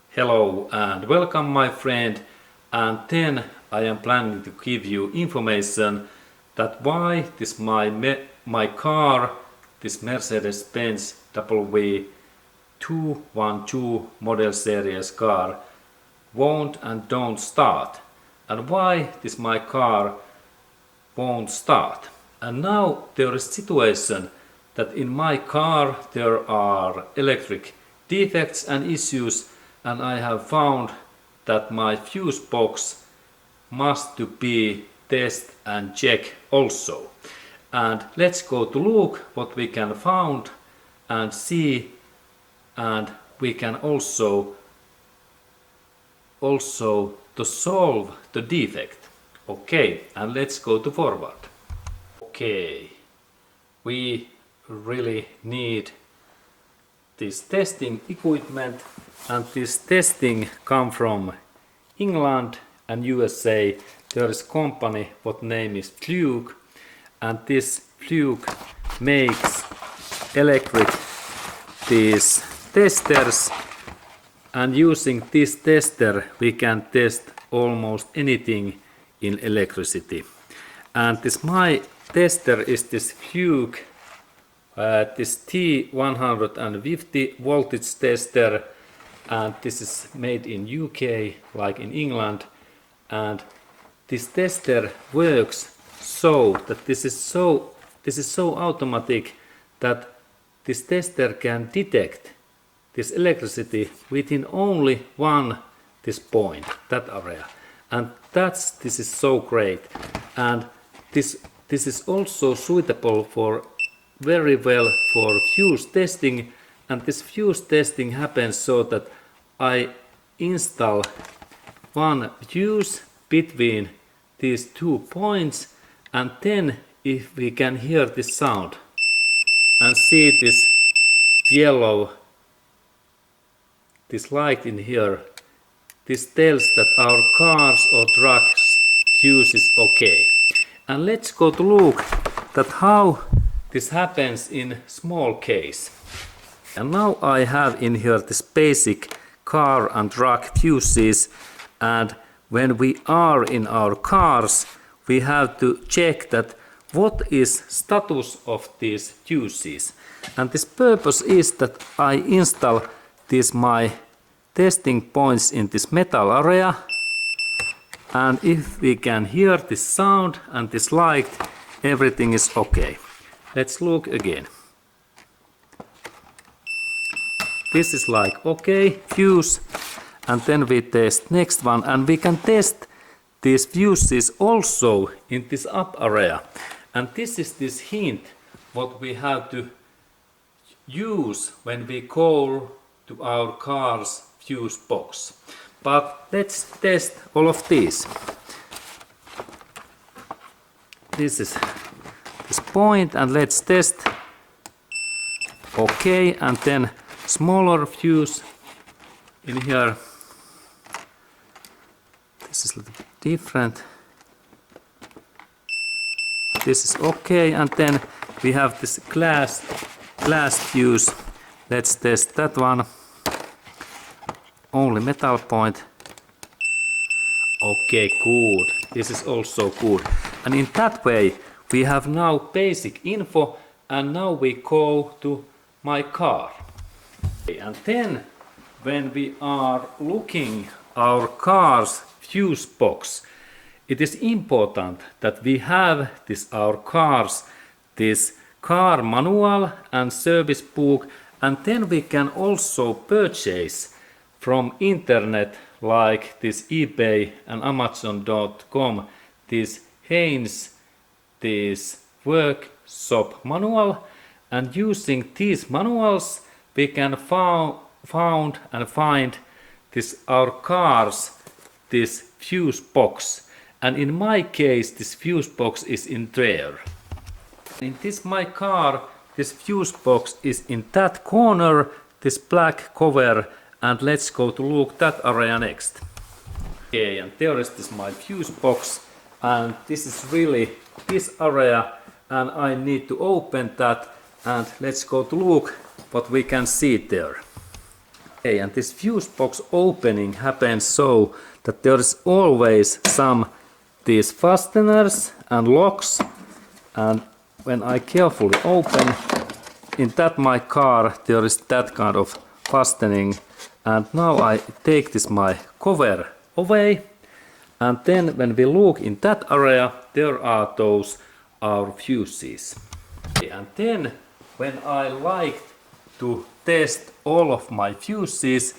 Hello and welcome my friend, and then I am planning to give you information that why this my car, this Mercedes Benz E 212 model series car won't and don't start, and why this my car won't start. And now there is a situation that in my car there are electric defects and issues, and I have found that my fuse box must to be test and check also. And let's go to look what we can found and see, and we can also to solve the defect. Okay, and let's go to forward. Okay, we really need this testing equipment, and this testing come from England and USA. There is company what name is Fluke, and this Fluke makes electric these testers, and using this tester we can test almost anything in electricity. And this my tester is this Fluke this T150 voltage tester, and this is made in UK like in England. And this tester works so that this is so automatic that this tester can detect this electricity within only this point, that area. And this is so great. And this is also suitable for very well for fuse testing, and this fuse testing happens so that I install one fuse between these 2 points, and then if we can hear this sound and see this yellow, this light in here, this tells that our cars or trucks fuse is okay. And let's go to look that how this happens in small case. And now I have in here this basic car and truck fuses, and when we are in our cars we have to check that what is status of these fuses. And this purpose is that I install these my testing points in this metal area, and if we can hear this sound and this light, everything is okay. Let's look again. This is like okay, fuse, and then we test next one, and we can test these fuses also in this up area. And this is this hint what we have to use when we call to our car's fuse box. But let's test all of these. This is this point, and let's test. Okay, and then smaller fuse in here. This is a little bit different. This is okay, and then we have this glass fuse. Let's test that one. Only metal point. Okay, good. This is also good. And in that way we have now basic info, and now we go to my car. And then when we are looking our car's fuse box, it is important that we have our car's this car manual and service book, and then we can also purchase from internet like this eBay and Amazon.com this Haynes this workshop manual, and using these manuals we can find this our car's this fuse box. And in my case this fuse box is in there. In this my car this fuse box is in that corner, this black cover, and let's go to look that area next. Okay, and there is this my fuse box, and this is really this area and I need to open that, and let's go to look what we can see there. Okay, and this fuse box opening happens so that there is always some these fasteners and locks, and when I carefully open in that my car there is that kind of fastening, and now I take this my cover away, and then when we look in that area there are those our fuses. And then when I like to test all of my fuses,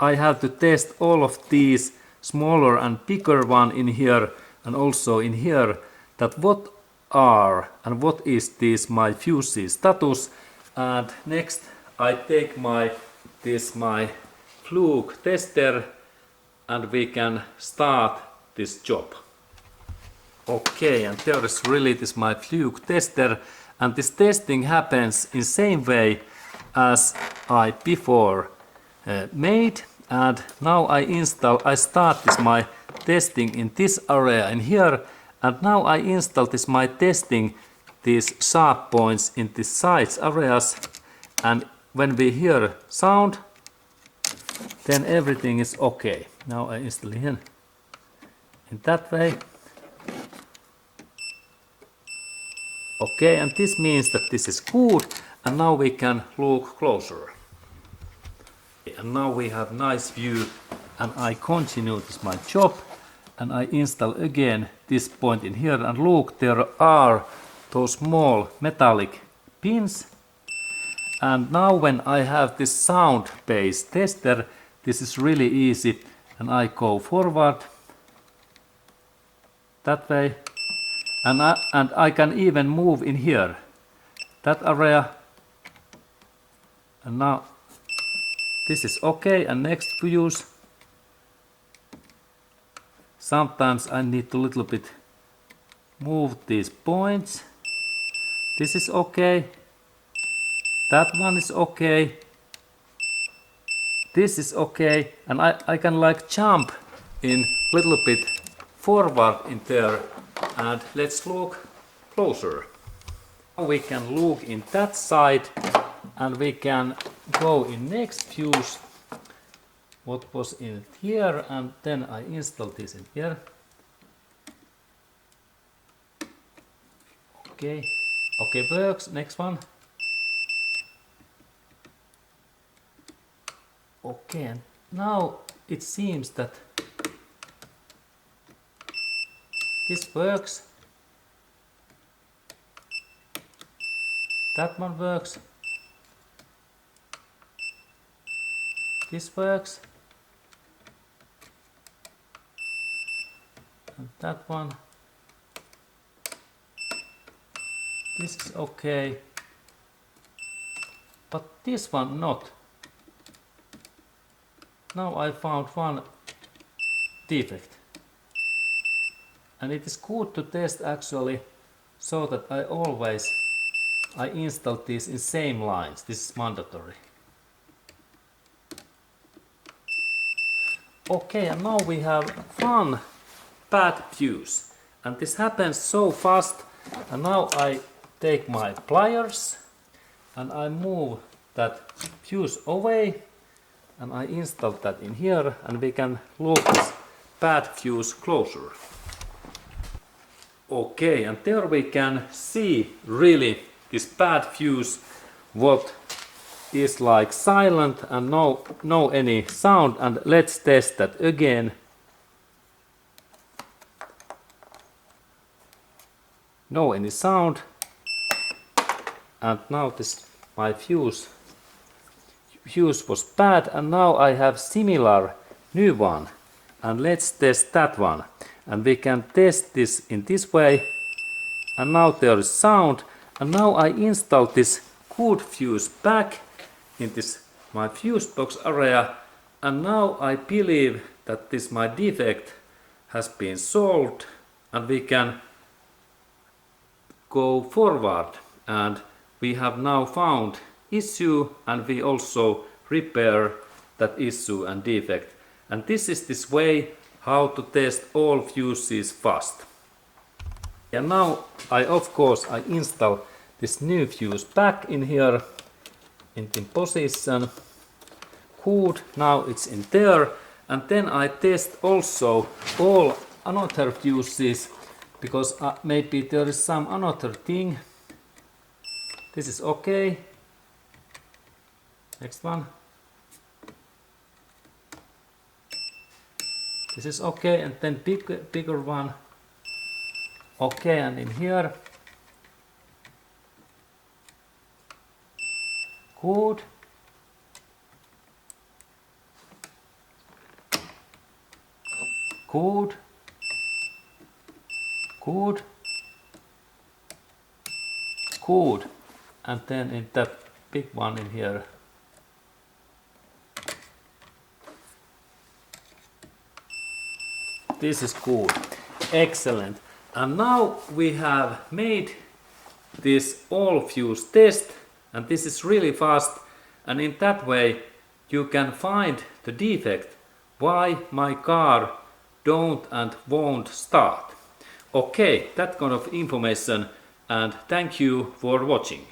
I have to test all of these smaller and bigger one in here and also in here, that what are and what is this my fuses status. And next I take my fluke tester and we can start this job. Okay, and there is really this my fluke tester, and this testing happens in same way as I before made. And now I start this my testing in this area in here, and now I install this my testing these sharp points in the sides areas, and when we hear sound then everything is okay. Now I install here in that way. Okay, and this means that this is good, and now we can look closer. And now we have nice view, and I continue this my job, and I install again this point in here, and look, there are those small metallic pins. And now when I have this sound based tester, this is really easy, and I go forward that way, and I can even move in here that area, and now this is okay. And next fuse, sometimes I need to little bit move these points. This is okay, that one is okay, this is okay, and I can like jump in little bit forward in there. And let's look closer. Now we can look in that side, and we can go in next fuse what was in here, and then I install this in here. Okay, okay, works. Next one. Okay, and now it seems that this works. That one works. This works. And that one. This is okay. But this one not. Now I found one defect. And it is good to test actually, so that I install this in same lines. This is mandatory. Okay, and now we have one bad fuse, and this happens so fast. And now I take my pliers and I move that fuse away, and I install that in here, and we can look this bad fuse closer. Okay, and there we can see really this bad fuse, what is like silent and no any sound. And let's test that again. No any sound. And now this my fuse was bad, and now I have similar new one, and let's test that one. And we can test this in this way, and now there is sound. And now I install this good fuse back in this my fuse box area, and now I believe that this my defect has been solved, and we can go forward, and we have now found issue, and we also repair that issue and defect. And this is this way how to test all fuses fast. And now I install this new fuse back in here in position. Good, now it's in there, and then I test also all another fuses because maybe there is some another thing. This is okay. Next one. This is okay, and then bigger one. Okay, and in here. Good. Good. Good. Good. And then in that big one in here. This is good. Excellent. And now we have made this all fuse test, and this is really fast, and in that way you can find the defect why my car don't and won't start. Okay, that kind of information, and thank you for watching.